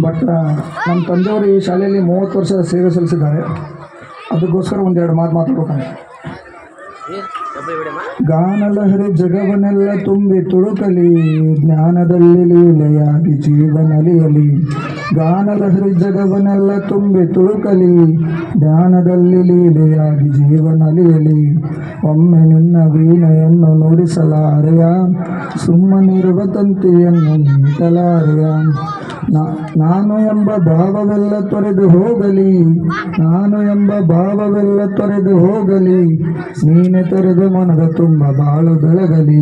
But ನಮ್ಮ ತಂದೆಯವರು ಈ ಶಾಲೆಯಲ್ಲಿ 30 ವರ್ಷ ಸೇವೆ ಸಲ್ಲಿಸಿದ್ದಾರೆ. ಅದಕ್ಕೋಸ್ಕರ ಒಂದೆರಡು ಮಾತು ಮಾತಾಡ್ಬೇಕಂತ. ಗಾನಲಹರಿ ಜಗವನ್ನೆಲ್ಲ ತುಂಬಿ ತುಳುಕಲಿ, ಜ್ಞಾನದಲ್ಲಿ ಲೀಲೆಯಾಗಿ ಜೀವನಲಿಯಲಿ. ಗಾನಲಹರಿ ಜಗವನ್ನೆಲ್ಲ ತುಂಬಿ ತುಳುಕಲಿ, ಜ್ಞಾನದಲ್ಲಿ ಲೀಲೆಯಾಗಿ ಜೀವನಲಿಯಲಿ. ಒಮ್ಮೆ ನಿನ್ನ ವೀಣೆಯನ್ನು ನುಡಿಸಲಾರೆಯ, ಸುಮ್ಮನಿರುವ ತಂತಿಯನ್ನು ಮೀಟಲಾರೆಯ. ನಾನು ಎಂಬ ಭಾವವೆಲ್ಲ ತೊರೆದು ಹೋಗಲಿ, ನಾನು ಎಂಬ ಭಾವವೆಲ್ಲ ತೊರೆದು ಹೋಗಲಿ. ನೀನೆ ತೆರೆದು ಮನದ ತುಂಬ ಬಾಳು ಬೆಳಗಲಿ,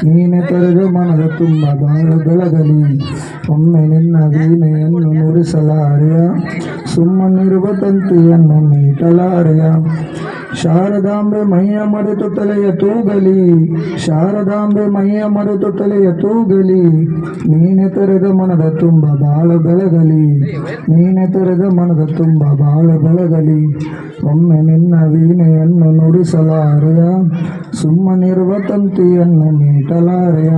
ನೀನೆ ತೆರೆದು ಮನದ ತುಂಬ ಬಾಳು ಬೆಳಗಲಿ. ಒಮ್ಮೆ ನಿನ್ನ ವೀಣೆಯನ್ನು ನುಡಿಸಲಾರೆಯ, ಸುಮ್ಮನಿರುವ ತಂತಿಯನ್ನು ಮೀಟಲಾರೆಯ. ಶಾರದಾಂಬೆ ಮೈಯ ಮರೆತು ತಲೆಯ ತೂಗಲಿ, ಶಾರದಾಂಬೆ ಮೈಯ ಮರೆತು ತಲೆಯ ತೂಗಲಿ. ನೀನೆ ತೆರೆದ ಮನದ ತುಂಬ ಬಾಳು ಬೆಳಗಲಿ, ನೀನೆ ತೆರೆದ ಮನದ ತುಂಬ ಬಾಳು ಬೆಳಗಲಿ. ಒಮ್ಮೆ ನಿನ್ನ ವೀಣೆಯನ್ನು ನುಡಿಸಲಾರೆಯ, ಸುಮ್ಮನಿರುವ ತಂತಿಯನ್ನು ಮೀಟಲಾರೆಯ.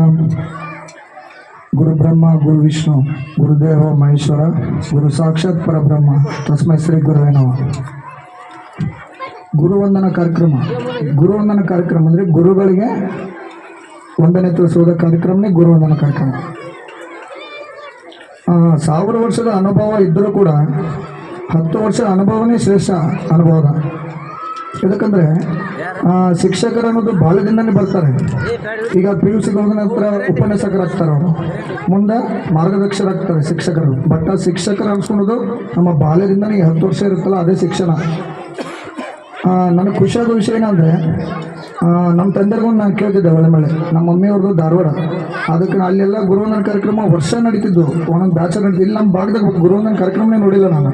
ಗುರು ಬ್ರಹ್ಮ ಗುರು ವಿಷ್ಣು ಗುರುದೇವ ಮಹೇಶ್ವರ ಗುರು ಸಾಕ್ಷಾತ್ ಪರಬ್ರಹ್ಮ ತಸ್ಮೈ ಶ್ರೀ ಗುರುವೇ ನಮಃ. ಗುರುವಂದನ ಕಾರ್ಯಕ್ರಮ. ಗುರುವಂದನ ಕಾರ್ಯಕ್ರಮ ಅಂದರೆ ಗುರುಗಳಿಗೆ ವಂದನೆ ತಿಳಿಸುವುದ ಕಾರ್ಯಕ್ರಮನೇ ಗುರುವಂದನ ಕಾರ್ಯಕ್ರಮ. 1000 ವರ್ಷದ ಅನುಭವ ಇದ್ದರೂ ಕೂಡ 10 ವರ್ಷದ ಅನುಭವನೇ ಶ್ರೇಷ್ಠ ಅನುಭವದ. ಯಾಕಂದರೆ ಶಿಕ್ಷಕರು ಅನ್ನೋದು ಬಾಲ್ಯದಿಂದನೇ ಬರ್ತಾರೆ. ಈಗ PUC ಹೋದ ನಂತರ ಉಪನ್ಯಾಸಕರಾಗ್ತಾರೆ, ಅವರು ಮುಂದೆ ಮಾರ್ಗದರ್ಶಕರಾಗ್ತಾರೆ ಶಿಕ್ಷಕರು. ಬಟ್ ಆ ಶಿಕ್ಷಕರು ಅನ್ಸ್ಕೊಳೋದು ನಮ್ಮ ಬಾಲ್ಯದಿಂದನೇ 10 ವರ್ಷ ಇರುತ್ತಲ್ಲ, ಅದೇ ಶಿಕ್ಷಣ. ನನಗೆ ಖುಷಿಯಾದ ವಿಷಯ ಏನಂದರೆ, ನಮ್ಮ ತಂದೆಗೂ ನಾನು ಕೇಳ್ತಿದ್ದೆ ಒಳ್ಳೆ ನಮ್ಮ ಮಮ್ಮಿಯವ್ರದ್ದು ಧಾರವಾಡ. ಅದಕ್ಕೆ ಅಲ್ಲೆಲ್ಲ ಗುರುವಂದನ ಕಾರ್ಯಕ್ರಮ ವರ್ಷ ನಡೀತಿದ್ದು, ಒಂದೊಂದು ಬ್ಯಾಚ್ ನಡೀತಿದ್ದು. ಇಲ್ಲಿ ನಮ್ಮ ಭಾಗದಾಗ ಗುರುವಂದನ ಕಾರ್ಯಕ್ರಮನೇ ನೋಡಿಲ್ಲ ನಾನು.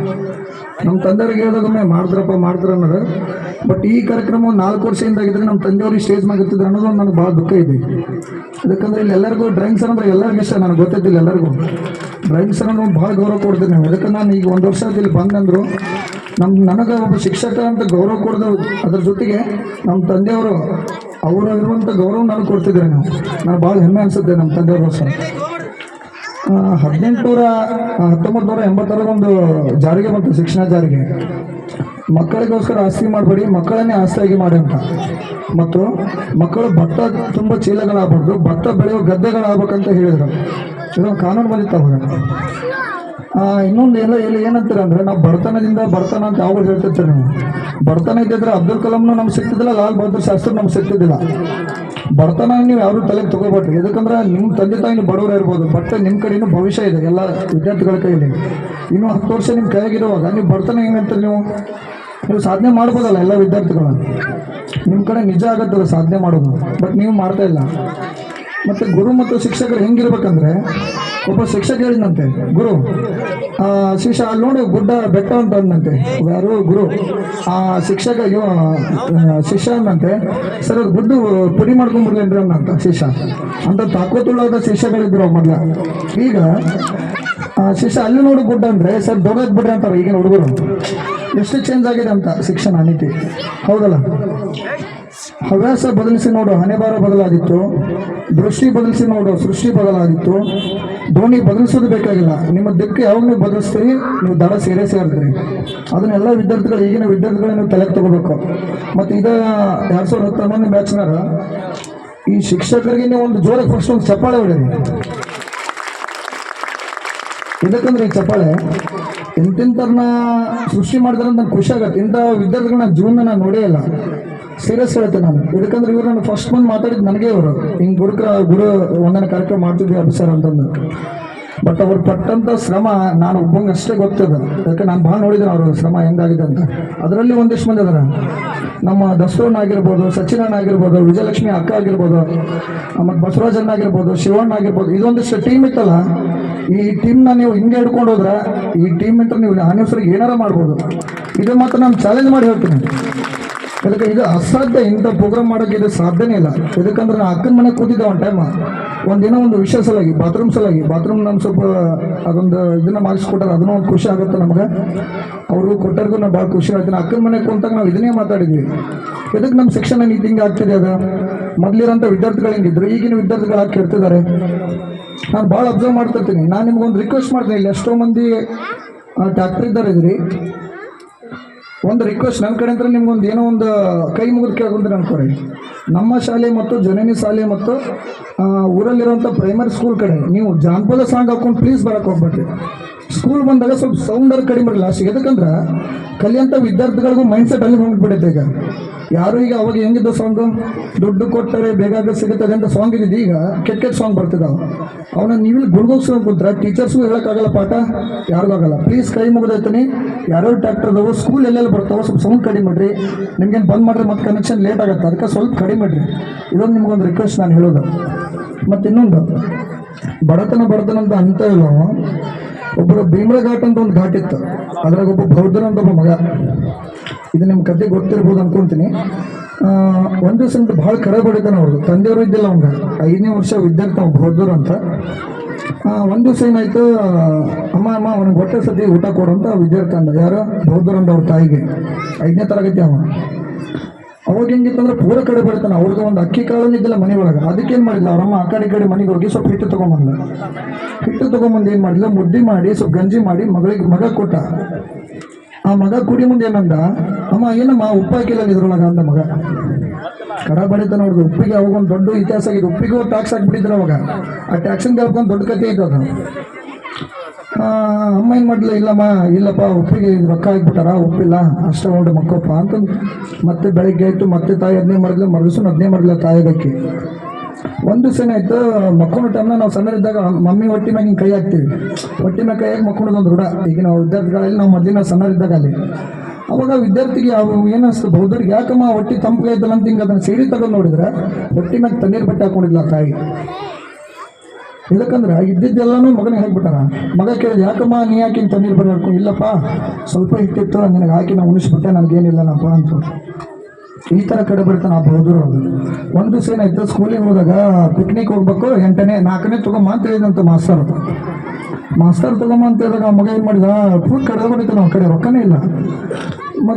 ನಮ್ಮ ತಂದೆಯವ್ರಿಗೆ ಹೇಳಿದಾಗೊಮ್ಮೆ ಮಾಡ್ತಾರೆ ಅನ್ನೋದು. ಬಟ್ ಈ ಕಾರ್ಯಕ್ರಮ 4 ವರ್ಷದಿಂದ ಆಗಿದ್ರೆ ನಮ್ಮ ತಂದೆಯವ್ರಿಗೆ ಸ್ಟೇಜ್ ಮ್ಯಾಗ ಇರ್ತಿದ್ರು ಅನ್ನೋದು ನನಗೆ ಭಾಳ ದುಃಖ ಇದೆ. ಯಾಕಂದರೆ ಇಲ್ಲಿ ಎಲ್ಲರಿಗೂ ಡ್ರಾಯಿಂಗ್ ಸರ್ ಅಂದರೆ ಎಲ್ಲರಿಗೂ ಇಷ್ಟ, ನನಗೆ ಗೊತ್ತಿದ್ದಿಲ್ಲ ಎಲ್ಲರಿಗೂ. ಡ್ರಾಯಿಂಗ್ ಸರ್ ಅನ್ನೋ ಭಾಳ ಗೌರವ ಕೊಡ್ತೀನಿ ನಾವು. ಯಾಕಂದ್ರೆ ನಾನು ಈಗ 1 ವರ್ಷ ಇಲ್ಲಿ ಬಂದಂದರು ನನಗೆ ಒಬ್ಬ ಶಿಕ್ಷಕ ಅಂತ ಗೌರವ ಕೊಡೋದು, ಅದ್ರ ಜೊತೆಗೆ ನಮ್ಮ ತಂದೆಯವರು ಅವರು ಇರುವಂಥ ಗೌರವ ನನಗೆ ಕೊಡ್ತಿದ್ದಾರೆ. ನಾನು ಭಾಳ ಹೆಮ್ಮೆ ಅನಿಸುತ್ತೆ ನಮ್ಮ ತಂದೆಯವ್ರಿಗೋಸ್ಕರ. 1986 ಒಂದು ಜಾರಿಗೆ ಬಂತು, ಶಿಕ್ಷಣ ಜಾರಿಗೆ. ಮಕ್ಕಳಿಗೋಸ್ಕರ ಆಸ್ತಿ ಮಾಡಬೇಡಿ, ಮಕ್ಕಳನ್ನೇ ಆಸ್ತಿಯಾಗಿ ಮಾಡಿ ಅಂತ. ಮತ್ತು ಮಕ್ಕಳು ಭತ್ತ ತುಂಬ ಚೀಲಗಳಾಗಬಾರ್ದು, ಭತ್ತ ಬೆಳೆಯುವ ಗದ್ದೆಗಳಾಗಬೇಕಂತ ಹೇಳಿದರು. ಇದೊಂದು ಕಾನೂನು ಬಂದಿತ್ತು ಅವಾಗ. ಇನ್ನೊಂದು ಎಲ್ಲಿ ಏನಂತಾರೆ ಅಂದರೆ, ನಾವು ಬಡತನ ಅಂತ ಯಾವಾಗ ಹೇಳ್ತಿರ್ತೀವಿ. ನೀವು ಬಡತನ ಇದ್ದಿದ್ರೆ ಅಬ್ದುಲ್ ಕಲಾಂನು ನಮ್ಗೆ ಸಿಗ್ತಿದ್ದಿಲ್ಲ, ಲಾಲ್ ಬಹದ್ದೂರ್ ಶಾಸ್ತ್ರಿ ನಮ್ಗೆ ಸಿಗ್ತಿದ್ದಿಲ್ಲ. ಬಡತನ ನೀವು ಯಾರು ತಲೆಗೆ ತಗೋಬೇಡ್ರಿ. ಯಾಕಂದ್ರೆ ನಿಮ್ಮ ತಂದೆ ತಾಯಿ ಬಡವರು ಇರ್ಬೋದು, ಬಟ್ ನಿಮ್ಮ ಕಡೆ ಇನ್ನೂ ಭವಿಷ್ಯ ಇದೆ ಎಲ್ಲ ವಿದ್ಯಾರ್ಥಿಗಳ ಕೈಯಲ್ಲಿ. ಇನ್ನೂ 10 ವರ್ಷ ನಿಮ್ಮ ಕೈಯಾಗಿರುವಾಗ ನೀವು ಬಡತನ ಹೆಂಗಂತ ನೀವು ಸಾಧನೆ ಮಾಡ್ಬೋದಲ್ಲ. ಎಲ್ಲ ವಿದ್ಯಾರ್ಥಿಗಳು ನಿಮ್ಮ ಕಡೆ ನಿಜ ಆಗುತ್ತಲ್ಲ ಸಾಧನೆ ಮಾಡೋದು, ಬಟ್ ನೀವು ಮಾಡ್ತಾ ಇಲ್ಲ. ಮತ್ತು ಗುರು ಮತ್ತು ಶಿಕ್ಷಕರು ಹೆಂಗಿರ್ಬೇಕಂದ್ರೆ, ಒಬ್ಬ ಶಿಕ್ಷಕ ಹೇಳಿದಂತೆ, ಗುರು ಶಿಷ್ಯ ಅಲ್ಲಿ ನೋಡಿ ಗುಡ್ಡ ಬೆಟ್ಟ ಅಂತ ಅಂದಂತೆ. ಯಾರು ಗುರು ಶಿಕ್ಷಕ ಶಿಷ್ಯ ಅಂದಂತೆ, ಸರ್ ಅದು ಗುಡ್ಡು ಪುಡಿ ಮಾಡ್ಕೊಂಡ್ಬಿಡ್ಲೇನ್ರಿ ಅನ್ನಂತ ಶಿಷ್ಯ. ಅಂತ ತಾಕೋತುಳ್ಳಾದ ಶಿಷ್ಯಗಳಿದ್ರು ಮೊದಲ. ಈಗ ಶಿಷ್ಯ ಅಲ್ಲಿ ನೋಡಿ ಗುಡ್ಡ ಅಂದರೆ, ಸರ್ ದೊಡ್ಡದ್ ಬಿಡ್ರಿ ಅಂತಾರೆ ಈಗಿನ ಹುಡುಗರು. ಎಷ್ಟು ಚೇಂಜ್ ಆಗಿದೆ ಅಂತ ಶಿಕ್ಷಣ ನೀತಿ, ಹೌದಲ್ಲ? ಹವ್ಯಾಸ ಬದಲಿಸಿ ನೋಡು ಹಣೆಬಾರ ಬದಲಾದಿತ್ತು, ದೃಷ್ಟಿ ಬದಲಿಸಿ ನೋಡು ಸೃಷ್ಟಿ ಬದಲಾದಿತ್ತು. ಧ್ವನಿ ಬದಲಿಸೋದು ಬೇಕಾಗಿಲ್ಲ, ನಿಮ್ಮ ದಿಕ್ಕು ಯಾವಾಗ ನೀವು ಬದಲಿಸ್ತೀರಿ ನೀವು ದಡ ಸೇರ್ತೀರಿ. ಅದನ್ನೆಲ್ಲ ವಿದ್ಯಾರ್ಥಿಗಳು, ಈಗಿನ ವಿದ್ಯಾರ್ಥಿಗಳು ನೀವು ತಲೆಗೆ ತಗೋಬೇಕು. ಮತ್ತು 2011 ಬ್ಯಾಚ್ನಾರ ಈ ಶಿಕ್ಷಕರಿಗೆ ನೀವು ಒಂದು ಜೋರಾಗಿ ಫಸ್ಟ್ ಒಂದು ಚಪ್ಪಾಳೆ ಹೊಡೀರಿ. ಇದಕ್ಕಂದ್ರೆ ಈ ಚಪ್ಪಾಳೆ ಎಂತೆಂಥವ್ರನ್ನ ಸೃಷ್ಟಿ ಮಾಡಿದ್ರೆ ಅಂತ ನಂಗೆ ಖುಷಿ ಆಗತ್ತೆ. ಇಂಥ ವಿದ್ಯಾರ್ಥಿಗಳನ್ನ ಜೀವನ ನಾನು ನೋಡೇ ಇಲ್ಲ. ಸೀರಿಯಸ್ ಹೇಳ್ತೇನೆ ನಾನು. ಇದಕ್ಕಂದ್ರೆ ಇವರು ನಾನು ಫಸ್ಟ್ ಬಂದು ಮಾತಾಡಿದ್ದು ನನಗೆ, ಇವರು ಹಿಂಗೆ ಗುರು ಒಂದನೇ ಕಾರ್ಯಕ್ರಮ ಮಾಡ್ತಿದ್ವಿ ಅಭಿಸರ್ ಅಂತಂದು. ಬಟ್ ಅವ್ರು ಪಟ್ಟಂಥ ಶ್ರಮ ನಾನು ಒಬ್ಬಂಗೆ ಅಷ್ಟೇ ಗೊತ್ತಿದೆ. ಯಾಕೆ ನಾನು ಭಾಳ ನೋಡಿದ್ದೇನೆ ಅವ್ರ ಶ್ರಮ ಹೆಂಗಾಗಿದೆ ಅಂತ. ಅದರಲ್ಲಿ ಒಂದಿಷ್ಟು ಮಂದಿ ಅದರ, ನಮ್ಮ ದಸರಣ್ಣ ಆಗಿರ್ಬೋದು, ಸಚಿನಣ್ಣ ಆಗಿರ್ಬೋದು, ವಿಜಯಲಕ್ಷ್ಮಿ ಅಕ್ಕ ಆಗಿರ್ಬೋದು, ಮತ್ತು ಬಸವರಾಜಣ್ಣ ಆಗಿರ್ಬೋದು, ಶಿವಣ್ಣ ಆಗಿರ್ಬೋದು. ಇದೊಂದಿಷ್ಟು ಟೀಮ್ ಇತ್ತಲ್ಲ, ಈ ಟೀಮ್ನ ನೀವು ಹಿಂಗೆ ಹಿಡ್ಕೊಂಡು ಹೋದ್ರೆ ಈ ಟೀಮ್ ಅಂತ ನೀವು ಆನಿವರ್ಸರಿಗೆ ಏನಾರ ಮಾಡ್ಬೋದು. ಇದು ಮಾತ್ರ ನಾನು ಚಾಲೆಂಜ್ ಮಾಡಿ ಹೇಳ್ತೀನಿ. ಅದಕ್ಕೆ ಇದು ಅಸಾಧ್ಯ, ಇಂಥ ಪ್ರೋಗ್ರಾಮ್ ಮಾಡೋಕೆ ಇದು ಸಾಧ್ಯನೇ ಇಲ್ಲ. ಇದಕ್ಕಂದ್ರೆ ನಾ ಅಕ್ಕನ ಮನೆಗೆ ಕೂತಿದ್ದೆ ಒಂದು ಟೈಮ್, ಒಂದಿನ ಒಂದು ವಿಷಯ ಸಲಾಗಿ ಬಾತ್ರೂಮ್ ನಮ್ಮ ಸ್ವಲ್ಪ ಅದೊಂದು ಇದನ್ನ ಮಾಡಿಸ್ಕೊಟ್ಟಾರ, ಅದನ್ನೂ ಒಂದು ಖುಷಿ ಆಗುತ್ತೆ ನಮ್ಗೆ. ಅವರು ಕೊಟ್ಟರಿಗೂ ನಾವು ಭಾಳ ಖುಷಿ ಆಗ್ತೀನಿ. ಅಕ್ಕನ ಮನೆಗೆ ಕುಂತಾಗ ನಾವು ಇದನ್ನೇ ಮಾತಾಡಿದ್ವಿ, ಇದಕ್ಕೆ ನಮ್ಮ ಶಿಕ್ಷಣ ನೀತಿ ಹಿಂಗೆ ಆಗ್ತಿದೆ. ಅದು ಮೊದಲಿರೋಂಥ ವಿದ್ಯಾರ್ಥಿಗಳು ಹಿಂಗಿದ್ರು, ಈಗಿನ ವಿದ್ಯಾರ್ಥಿಗಳು ಹಾಕಿ ಕೆಡ್ತಿದ್ದಾರೆ. ನಾನು ಭಾಳ ಅಬ್ಸರ್ವ್ ಮಾಡ್ತಿರ್ತೀನಿ. ನಾನು ನಿಮ್ಗೊಂದು ರಿಕ್ವೆಸ್ಟ್ ಮಾಡ್ತೀನಿ, ಇಲ್ಲಿ ಎಷ್ಟೋ ಮಂದಿ ಟ್ಯಾಕ್ಟರ್ ಇದ್ದಾರೆ ಇದ್ರಿ, ಒಂದು ರಿಕ್ವೆಸ್ಟ್ ನನ್ನ ಕಡೆ ಅಂದ್ರೆ ನಿಮ್ಗೊಂದು ಏನೋ ಒಂದು ಕೈ ಮುಗಿದು ಕೇಳ್ಕೊಂಡ್ರೆ ಅನ್ಕೋರಿ. ನಮ್ಮ ಶಾಲೆ ಮತ್ತು ಜನನಿ ಶಾಲೆ ಮತ್ತು ಊರಲ್ಲಿರುವಂಥ ಪ್ರೈಮರಿ ಸ್ಕೂಲ್ ಕಡೆ ನೀವು ಜಾನಪದ ಸಾಂಗ್ ಹಾಕೊಂಡು ಪ್ಲೀಸ್ ಬರೋಕ್ಕೆ ಹೋಗ್ಬೇಡ್ರಿ. ಸ್ಕೂಲ್ ಬಂದಾಗ ಸ್ವಲ್ಪ ಸೌಂಡರ್ ಕಡಿಮೆ ಇರಲ್ಲ ಅಷ್ಟು. ಎದಕ್ಕಂದ್ರೆ ಕಲಿಯಂಥ ವಿದ್ಯಾರ್ಥಿಗಳಿಗೂ ಮೈಂಡ್ಸೆಟ್ ಅಲ್ಲಿ ಹೋಗ್ಬಿಡುತ್ತೆ. ಈಗ ಯಾರು ಈಗ ಅವಾಗ ಹೆಂಗಿದ್ದ ಸಾಂಗು, ದುಡ್ಡು ಕೊಟ್ಟರೆ ಬೇಗ ಸಿಗುತ್ತದೆ ಅಂತ ಸಾಂಗ್ ಇದ್ದಿದ್ದು, ಈಗ ಕೆಟ್ಟ ಸಾಂಗ್ ಬರ್ತಿದ್ದಾವೆ. ಅವನ್ನ ನೀವು ಗುಡ್ಗೋಗ್ಸ್ಕೊಂಡು ಕೂತ್ರೆ ಟೀಚರ್ಸ್ಗೂ ಹೇಳೋಕ್ಕಾಗಲ್ಲ, ಪಾಠ ಯಾರಿಗೂ ಆಗಲ್ಲ. ಪ್ಲೀಸ್ ಕೈ ಮುಗಿದೈತೀನಿ, ಯಾರ್ಯಾರು ಟ್ಯಾಕ್ಟರ್ ಅದಾವೆ, ಸ್ಕೂಲ್ ಎಲ್ಲೆಲ್ಲಿ ಬರ್ತಾವೆ ಸ್ವಲ್ಪ ಸೌಂಡ್ ಕಡಿಮೆ ಮಾಡಿರಿ. ನಿಮ್ಗೇನು ಬಂದ್ ಮಾಡಿರಿ ಮತ್ತೆ ಕನೆಕ್ಷನ್ ಲೇಟ್ ಆಗುತ್ತೆ, ಅದಕ್ಕೆ ಸ್ವಲ್ಪ ಕಡಿಮೆ ಮಾಡಿರಿ. ಇದೊಂದು ನಿಮ್ಗೊಂದು ರಿಕ್ವೆಸ್ಟ್ ನಾನು ಹೇಳೋದು. ಮತ್ತು ಇನ್ನೊಂದು ಬಡತನ ಅಂತ ಇಲ್ಲ. ಒಬ್ಬರು ಭೀಮಳ ಘಾಟ್ ಅಂತ ಒಂದು ಘಾಟ್ ಇತ್ತು, ಅದ್ರಾಗ ಒಬ್ಬ ಬೌದ್ಧರ ಅಂತ ಒಬ್ಬ ಮಗ. ಇದು ನಿಮ್ಮ ಕತೆ ಗೊತ್ತಿರ್ಬೋದು ಅನ್ಕೊಂತೀನಿ. ಒಂದು ದಿವಸ ಅಂತ ಭಾಳ ಕಡೆ ಬಡಿತಾನೆ. ಅವ್ರದ್ದು ತಂದೆಯವರು ಇದ್ದಿಲ್ಲ, ಅವಂಗ 5ನೇ ವರ್ಷ ವಿದ್ಯಾರ್ಥಿ ಅವ್ನು ಬೌದ್ಧರು ಅಂತ. ಒಂದು ದಿವಸ ಏನಾಯ್ತು, ಅಮ್ಮ ಅವ್ನಿಗೆ ಹೊಟ್ಟೆ ಸತಿ ಊಟ ಕೊಡುವಂತ ವಿದ್ಯಾರ್ಥಿ ಅಂದ. ಯಾರು? ಬೌದ್ಧರು ಅಂತ ಅವ್ರ ತಾಯಿಗೆ. 5ನೇ ತರಗತಿ ಅವ. ಅವಾಗ ಹೆಂಗಿತ್ತಂದ್ರೆ ಪೂರ ಕಡೆ ಬಡಿತಾನೆ. ಅವ್ರದ್ದು ಒಂದು ಅಕ್ಕಿ ಕಾಳು ಇದ್ದಿಲ್ಲ ಮನೆ ಒಳಗೆ. ಅದಕ್ಕೇನು ಮಾಡಿಲ್ಲ, ಅವ್ರಮ್ಮ ಆ ಕಡೆ ಮನೆಗೆ ಹೋಗಿ ಸ್ವಲ್ಪ ಹಿಟ್ಟು ತೊಗೊಂಬಂದ. ಹಿಟ್ಟು ತೊಗೊಂಬಂದು ಏನು ಮಾಡಿಲ್ಲ, ಮುದ್ದೆ ಮಾಡಿ ಸ್ವಲ್ಪ ಗಂಜಿ ಮಾಡಿ ಮಗ ಕೊಟ್ಟ. ಆ ಮಗ ಕುಡಿ ಮುಂದೆ ಏನಂದ, ಅಮ್ಮ ಏನಮ್ಮ ಉಪ್ಪು ಹಾಕಿಲ್ಲ ಇದ್ರೊಳಗ ಅಂದ ಮಗ. ಕಡ ಬಡಿತಾನೆ ಅವ್ರದ್ದು ಉಪ್ಪಿಗೆ. ಅವಾಗ ಒಂದು ದೊಡ್ಡ ಇತಿಹಾಸ ಆಗಿದೆ, ಉಪ್ಪಿಗೆ ಟ್ಯಾಕ್ಸ್ ಹಾಕ್ಬಿಟ್ಟಿದ್ರು ಅವಾಗ. ಆ ಟ್ಯಾಕ್ಸಿಂದ ಹೇಳ್ಕೊಂಡು ದೊಡ್ಡ ಕತೆ ಇತ್ತು ಅದು. ಅಮ್ಮ ಏನು ಮಾಡಲಿಲ್ಲ, ಇಲ್ಲಪ್ಪ ಉಪ್ಪಿಗೆ ರೊಕ್ಕ ಹಾಕ್ಬಿಟ್ಟಾರ, ಉಪ್ಪಿಲ್ಲ ಅಷ್ಟೇ ಹೊಂಡು ಮಕ್ಕಪ್ಪ ಅಂತಂದು. ಮತ್ತೆ ಬೆಳಗ್ಗೆ ಆಯಿತು, ಮತ್ತೆ ತಾಯಿ ಅದನ್ನೇ ಮಾಡಿದ್ಲು, ಮರುದಿವ್ಸ ಅದನ್ನೇ ಮಾಡಿಲ್ಲ ತಾಯಿ ಅದಕ್ಕೆ. ಒಂದು ದಿವಸ ಏನಾಯ್ತು, ಮಕ್ಕಳ ಟೈಮ್ನ ನಾವು ಸಣ್ಣರಿದ್ದಾಗ ಮಮ್ಮಿ ಹೊಟ್ಟಿ ಮ್ಯಾಗ ಹಿಂಗೆ ಕೈ ಹಾಕ್ತೀವಿ, ಹೊಟ್ಟಿ ಮ್ಯಾಗ ಕೈ ಹಾಕಿ ಮಕ್ಕಳದೊಂದು ರೂಢ. ಈಗ ನಾವು ವಿದ್ಯಾರ್ಥಿಗಳಲ್ಲಿ ನಾವು ಮೊದಲಿನ ಸಣ್ಣರಿದ್ದಾಗ ಅಲ್ಲಿ ಅವಾಗ ವಿದ್ಯಾರ್ಥಿಗೆ ಅವು ಏನಿಸ್ತು, ಬೌದ್ಧರಿಗೆ ಯಾಕಮ್ಮ ಹೊಟ್ಟಿ ತಂಪಿಗೆ ಆಯ್ತಲ್ಲ ಅಂತ ಹಿಂಗೆ ಅದನ್ನು ಸೀಡಿ ತಗೊಂಡು ನೋಡಿದ್ರೆ ಹೊಟ್ಟಿ ಮ್ಯಾಗ ತಣ್ಣೀರು ಬಟ್ಟೆ ಹಾಕೊಂಡಿಲ್ಲ ತಾಯಿ. ಇದಕ್ಕಂದ್ರೆ ಇದ್ದಿದ್ದೆಲ್ಲನೂ ಮಗನಿಗೆ ಹಾಕ್ಬಿಟ್ಟಾರ. ಮಗ ಕೇಳಿದ, ಯಾಕಮ್ಮ ನೀ ಯಾಕೆ ಹಿಂಗೆ ತಣ್ಣೀರು ಬಟ್ಟೆ ಹಾಕೊಂಡು? ಇಲ್ಲಪ್ಪ ಸ್ವಲ್ಪ ಹಿಟ್ಟಿತ್ತು ನಿನಗೆ ಹಾಕಿ ನಾವು ಉಣಿಸ್ಬಿಟ್ಟೆ, ನನಗೇನಿಲ್ಲನಪ್ಪ ಅಂತ. ಈ ಥರ ಕಡೆ ಬಿಡ್ತಾನೆ ಆ ಬೌದ್ಧರು. ಅದು ಒಂದು ದಿವಸ ಏನಾಯ್ತು, ಸ್ಕೂಲಿಗೆ ಹೋದಾಗ ಪಿಕ್ನಿಕ್ ಹೋಗ್ಬೇಕು, 4ನೇ ತಗೊಂಬ ಅಂತ ಹೇಳಿದಂತ ಮಾಸ್ತರ್ ತಗೊಂಬ ಅಂತ ಹೇಳಿದಾಗ ಆ ಮಗ ಏನು ಮಾಡಿದ, ಫುಲ್ ಕಡೆ ಬಿಡಿತು. ನಮ್ಮ ಕಡೆ ರೊಕ್ಕನೇ ಇಲ್ಲ.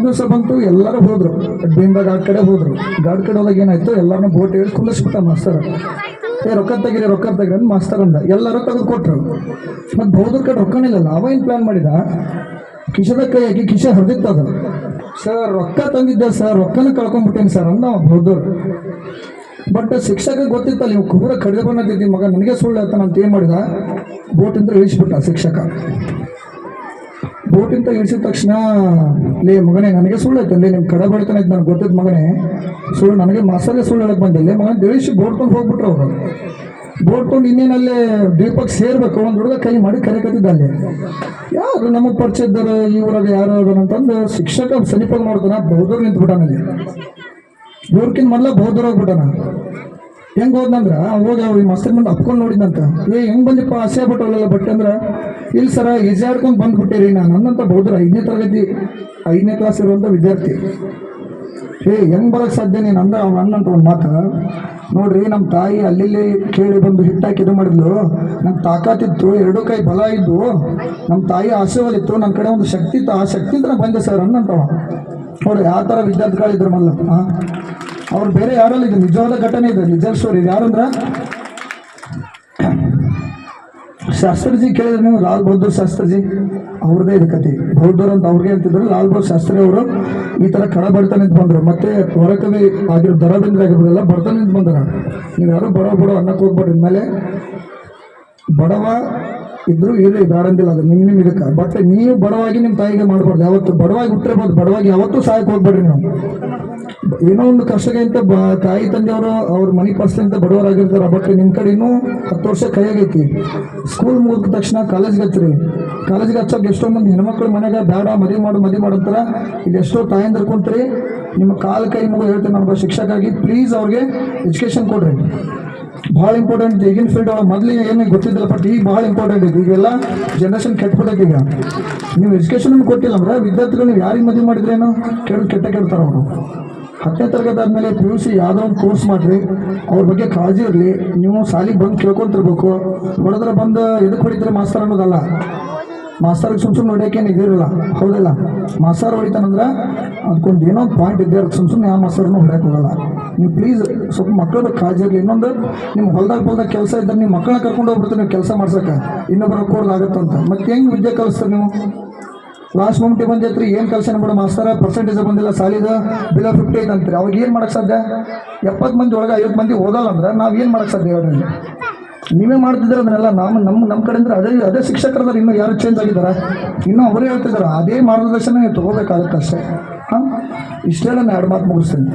ದಿವಸ ಬಂತು, ಎಲ್ಲರೂ ಹೋದ್ರು ಭೀಮ್ದಾಗ ಘಾಟ್ ಕಡೆ ಹೋದ್ರು. ಘಾಟ್ ಕಡೆ ಹೋದಾಗ ಏನಾಯ್ತು, ಎಲ್ಲರನ್ನೂ ಬೋಟ್ ಹೇಳಿ ಕುಲ್ಲಿಸ್ಬಿಟ್ಟ ಮಾಸ್ತರ್. ರೊಕ್ಕ ತೆಗಿರಿ ಅಂತ ಮಾಸ್ತರ್ ಅಂದ. ಎಲ್ಲರೂ ತೆಗೆದು ಕೊಟ್ರು. ಮತ್ತು ಬೌದ್ಧರ ಕಡೆ ರೊಕ್ಕನೇ ಇಲ್ಲಲ್ಲ. ಅವ ಏನು ಪ್ಲಾನ್ ಮಾಡಿದ, ಕಿಶದ ಕೈ ಹಾಕಿ ಕಿಶೆ ಹರಿದಿತ್ತದ. ಸರ್ ರೊಕ್ಕ ತಂದಿದ್ದೆ ಸರ್, ರೊಕ್ಕನ ಕಳ್ಕೊಂಡ್ಬಿಟ್ಟೇನಿ ಸರ್ ಅಂದ ಬೌದ್ಧರು. ಬಟ್ ಶಿಕ್ಷಕ ಗೊತ್ತಿತ್ತಲ್ಲ, ನೀವು ಕುಬೂರ ಕಡಿದು ಬಂದಿದ್ದಿ ಮಗ, ನನಗೆ ಸುಳ್ಳು ಹೇಳ್ತಾನೆ ಅಂತ ಏನು ಮಾಡಿದ, ಬೋಟಿಂದ ಇಳಿಸ್ಬಿಟ್ಟ ಶಿಕ್ಷಕ. ಬೋಟಿಂದ ಇಳಿಸಿದ ತಕ್ಷಣ, ಲೇ ಮಗನೇ ನನಗೆ ಸುಳ್ಳು ಐತಲ್ಲಿ, ನಿಮ್ಮ ಕಡೆ ಬಡಿತಾನೆ ನನಗೆ ಗೊತ್ತಿದ್ದ ಮಗನೇ, ಸುಳ್ಳು ನನಗೆ ಮಾಸ್ತರೇ ಸುಳ್ಳು ಹೇಳಕ್ಕೆ ಬಂದಿಲ್ಲ ಮಗನ ಇಳಿಸಿ ಬೋಟ್ಕೊಂಡು ಹೋಗ್ಬಿಟ್ರು ಅವರು. ಬೋಟ್ಕೊಂಡು ಇನ್ನೇನಲ್ಲೇ ದ್ವೀಪಕ್ಕೆ ಸೇರ್ಬೇಕು, ಒಂದು ಹುಡುಗ ಕೈ ಮಾಡಿ ಕರೆಕತ್ತಿದ್ದ ಅಲ್ಲಿ. ಯಾರು ನಮಗೆ ಪರಿಚಯ ಇದ್ದಾರೆ ಈ ಊರಾಗ ಯಾರು ಅದನ್ನಂತಂದು ಶಿಕ್ಷಕ ಸಮೀಪ ನೋಡ್ತಾನ, ಬೌದ್ಧರು ನಿಂತ್ಬಿಟ್ಟಾನಲ್ಲಿ. ಇವ್ರಕಿಂತ ಮೊದಲ ಬೌದ್ಧರು ಹೋಗ್ಬಿಟ್ಟಾನ. ಹೆಂಗೆ ಹೋದ್ನಂದ್ರೆ ಹೋಗಿ ಅವ್ರು ಈ ಮಸ್ತರ್ ಮುಂದೆ ಅಪ್ಕೊಂಡು ನೋಡಿದಂತ, ಹೆಂಗೆ ಬಂದಿಪ್ಪ ಆಸೆ ಆಗ್ಬಿಟ್ಟವಲ್ಲ ಬಟ್ಟೆ ಅಂದ್ರೆ, ಇಲ್ಲಿ ಸರ ಈಜಾಡ್ಕೊಂಡು ಬಂದ್ಬಿಟ್ಟಿರಿ ನಾನು ಅನ್ನಂತ ಬೌದ್ಧರು. 5ನೇ ತರಗತಿ 5ನೇ ಕ್ಲಾಸ್ ಇರುವಂಥ ವಿದ್ಯಾರ್ಥಿ. ಹೆಂಗೆ ಬರೋಕ್ಕೆ ಸಾಧ್ಯ ನೀನು ಅಂದ ಅವ್ನು ಅನ್ನಂತ ಒಂದು ಮಾತು. ನೋಡ್ರಿ, ನಮ್ಮ ತಾಯಿ ಅಲ್ಲಿ ಕೇಳಿ ಬಂದು ಹಿಟ್ಟಾಕಿ ಇದು ಮಾಡಿದ್ಲು, ನಮ್ಮ ತಾಕತ್ತಿತ್ತು, 2 ಕೈ ಬಲ ಇದ್ದು, ನಮ್ಮ ತಾಯಿ ಆಶೀರ್ವಾದ ಇತ್ತು, ನನ್ನ ಕಡೆ ಒಂದು ಶಕ್ತಿ ಇತ್ತು, ಆ ಶಕ್ತಿಯಿಂದ ಬಂದೆ ಸರ್ ಅನ್ನಂತವ. ನೋಡ್ರಿ ಯಾವ ಥರ ವಿದ್ಯಾರ್ಥಿಗಳಿದ್ರು ಮಲ್ಲ. ಅವ್ರು ಬೇರೆ ಯಾರಲ್ಲ, ಇದು ನಿಜವಾದ ಘಟನೆ, ಇದೆ ನಿಜ ಸ್ಟೋರಿ. ಯಾರಂದ್ರೆ ಶಾಸ್ತ್ರಿಜಿ ಕೇಳಿದ್ರೆ ನೀವು, ಲಾಲ್ ಬಹದ್ದೂರ್ ಶಾಸ್ತ್ರಿಜಿ ಅವ್ರದ್ದೇ ಇದು ಕತೆ. ಬೌದ್ಧರು ಅಂತ ಅವ್ರಿಗೆ ಅಂತಿದ್ರು. ಲಾಲ್ ಬಹದ್ದೂರ್ ಶಾಸ್ತ್ರಿ ಅವರು ಈ ಥರ ಕಡ ಬಡ್ತಾ ನಿಂತು ಬಂದರು. ಮತ್ತೆ ಹೊರಕವಿ ಆಗಿರೋ ದರಬೇಂದ್ರ ಆಗಿರೋದೆಲ್ಲ ಬರ್ತಾ ನಿಂತು ಬಂದಾರ. ನೀವು ಯಾರು ಬಡವ ಅನ್ನಕ್ಕೆ ಹೋಗ್ಬೇಡ್ರಿ. ಇನ್ಮೇಲೆ ಬಡವ ಇದ್ರು ಇರಲಿ, ಬೇಡಂದಿಲ್ಲ, ಅದು ನಿಮ್ಮ ಇದಕ್ಕೆ. ಬಟ್ ನೀವು ಬಡವಾಗಿ ನಿಮ್ಮ ತಾಯಿಗೆ ಮಾಡಬಾರ್ದು. ಯಾವತ್ತು ಬಡವಾಗಿ ಹುಟ್ಟಿರ್ಬೋದು, ಬಡವಾಗಿ ಯಾವತ್ತೂ ಸಹಾಯಕ್ಕೆ ಹೋಗ್ಬೇಡ್ರಿ ನೀವು. ಏನೋ ಒಂದು ಕಷ್ಟಕ್ಕೆ ಅಂತ ತಾಯಿ ತಂದೆಯವರು ಅವ್ರ ಮನೆ ಪರಿಸ್ಥಿತಿ ಅಂತ ಬಡವರಾಗಿರ್ತಾರೆ. ಬಟ್ ನಿಮ್ಮ ಕಡೆ ಇನ್ನೂ 10 ವರ್ಷ ಕೈಯಾಗೈತಿ. ಸ್ಕೂಲ್ ಮುಗಿದ ತಕ್ಷಣ ಕಾಲೇಜ್ಗೆ ಹಚ್ಚಿರಿ. ಕಾಲೇಜ್ಗೆ ಹಚ್ಚೋಕೆ ಎಷ್ಟೋ ಮಂದಿ ಹೆಣ್ಮಕ್ಳು ಮನೆಗೆ ಬೇಡ ಮದುವೆ ಮಾಡಂತಾರ. ಇಲ್ಲಿ ಎಷ್ಟೋ ತಾಯಂದಿರು ಕುಂತ್ರಿ, ನಿಮ್ಮ ಕಾಲು ಕೈ ಮುಗಿದು ಹೇಳ್ತೀನಿ ನಮ್ಮ ಶಿಕ್ಷಕಾಗಿ, ಪ್ಲೀಸ್ ಅವ್ರಿಗೆ ಎಜುಕೇಷನ್ ಕೊಡ್ರಿ. ಭಾಳ ಇಂಪಾರ್ಟೆಂಟ್. ಈಗಿನ ಫೀಲ್ಡ್ ಒಳಗೆ ಮೊದಲಿಗೆ ಏನು ಗೊತ್ತಿದ್ದಿಲ್ಲ, ಬಟ್ ಈಗ ಭಾಳ ಇಂಪಾರ್ಟೆಂಟ್ ಇದೆ. ಈಗೆಲ್ಲ ಜನ್ರೇಷನ್ ಕೆಟ್ಬಿಟ್ಟೈತೆ. ಈಗ ನೀವು ಎಜುಕೇಷನ್ ಕೊಟ್ಟಿಲ್ಲ ಅಂದ್ರೆ ವಿದ್ಯಾರ್ಥಿಗಳು ನೀವು ಯಾರಿಗೆ ಮದುವೆ ಮಾಡಿದ್ರೇನೋ ಕೆಡ್ತಾರೆ ಅವರು. 10ನೇ ತರಗತಿ ಆದಮೇಲೆ PUC ಯಾವುದೋ ಒಂದು ಕೋರ್ಸ್ ಮಾಡಿರಿ, ಅವ್ರ ಬಗ್ಗೆ ಕಾಳಜಿ ಇರಲಿ. ನೀವು ಸಾಲಿಗೆ ಬಂದು ಕೇಳ್ಕೊಂತಿರ್ಬೇಕು. ಹೊಡೆದ್ರೆ ಬಂದು ಎದಕ್ಕೆ ಹೊಡಿತಾರೆ ಮಾಸ್ತರ್ ಅನ್ನೋದಲ್ಲ. ಮಾಸ್ತರ್ಗೆ ಸುಮ್ ಹೊಡಿಯೋಕೇನು ಇದಿರಲ್ಲ, ಹೌದಿಲ್ಲ? ಮಾಸ್ತರ್ ಹೊಡಿತಾನಂದ್ರೆ ಅದಕ್ಕೊಂದು ಏನೋ ಒಂದು ಪಾಯಿಂಟ್ ಇದ್ದೇ ಇರುತ್ತೆ. ಸುಮ್ ಯಾವ ಮಾಸ್ತರ್ನೂ ಹೊಡ್ಯಕ್ಕೆ ಹೋಗಲ್ಲ. ನೀವು ಪ್ಲೀಸ್ ಸ್ವಲ್ಪ ಮಕ್ಕಳ ಕಾಳಜಿ ಇರಲಿ. ಇನ್ನೊಂದು, ನಿಮ್ಮ ಹೊಲ್ದಾಗ ಕೆಲಸ ಇದ್ದರೆ ನೀವು ಮಕ್ಕಳನ್ನ ಕರ್ಕೊಂಡು ಹೋಗ್ಬಿಡ್ತಾರೆ ನೀವು ಕೆಲಸ ಮಾಡ್ಸೋಕೆ, ಇನ್ನೊಬ್ಬರು ಕೊಡೋದಾಗತ್ತಂತ. ಮತ್ತೆ ಹೆಂಗೆ ವಿದ್ಯೆ ಕಲಿಸ್ತಾರೆ ನೀವು? ಲಾಸ್ಟ್ ಮೂಮೆಂಟಿಗೆ ಬಂದೈತ್ರಿ, ಏನು ಕೆಲಸ ಬಿಡೋ ಮಾಸ್ತರ, ಪರ್ಸೆಂಟೇಜ್ ಬಂದಿಲ್ಲ, ಸಾಲಿದ ಬಿಲೋ 50 ಐತೆ ಅಂತೀರಿ. ಅವಾಗ ಏನು ಮಾಡೋಕ್ಕೆ ಸಾಧ್ಯ? 70 ಮಂದಿ ಒಳಗೆ 50 ಮಂದಿ ಓದಲ್ಲ ಅಂದ್ರೆ ನಾವು ಏನು ಮಾಡೋಕ್ಕೆ ಸಾಧ್ಯ ಹೇಳ್ರಿ? ನೀವೇ ಮಾಡ್ತಿದ್ರೆ ಅದನ್ನೆಲ್ಲ. ನಮ್ಮ ಕಡೆ ಅಂದ್ರೆ ಅದೇ ಶಿಕ್ಷಕರದಾರ, ಇನ್ನೂ ಯಾರು ಚೇಂಜ್ ಆಗಿದ್ದಾರೆ? ಇನ್ನೂ ಅವರೇ ಹೇಳ್ತಿದ್ದಾರೆ. ಅದೇ ಮಾರ್ಗದರ್ಶನ ನೀವು ತೊಗೋಬೇಕಾಗುತ್ತೆ ಅಷ್ಟೇ. ಹಾಂ, ಇಷ್ಟೆಲ್ಲ ನಾನು 2 ಮಾತು ಮುಗಿಸ್ತೀನಿ.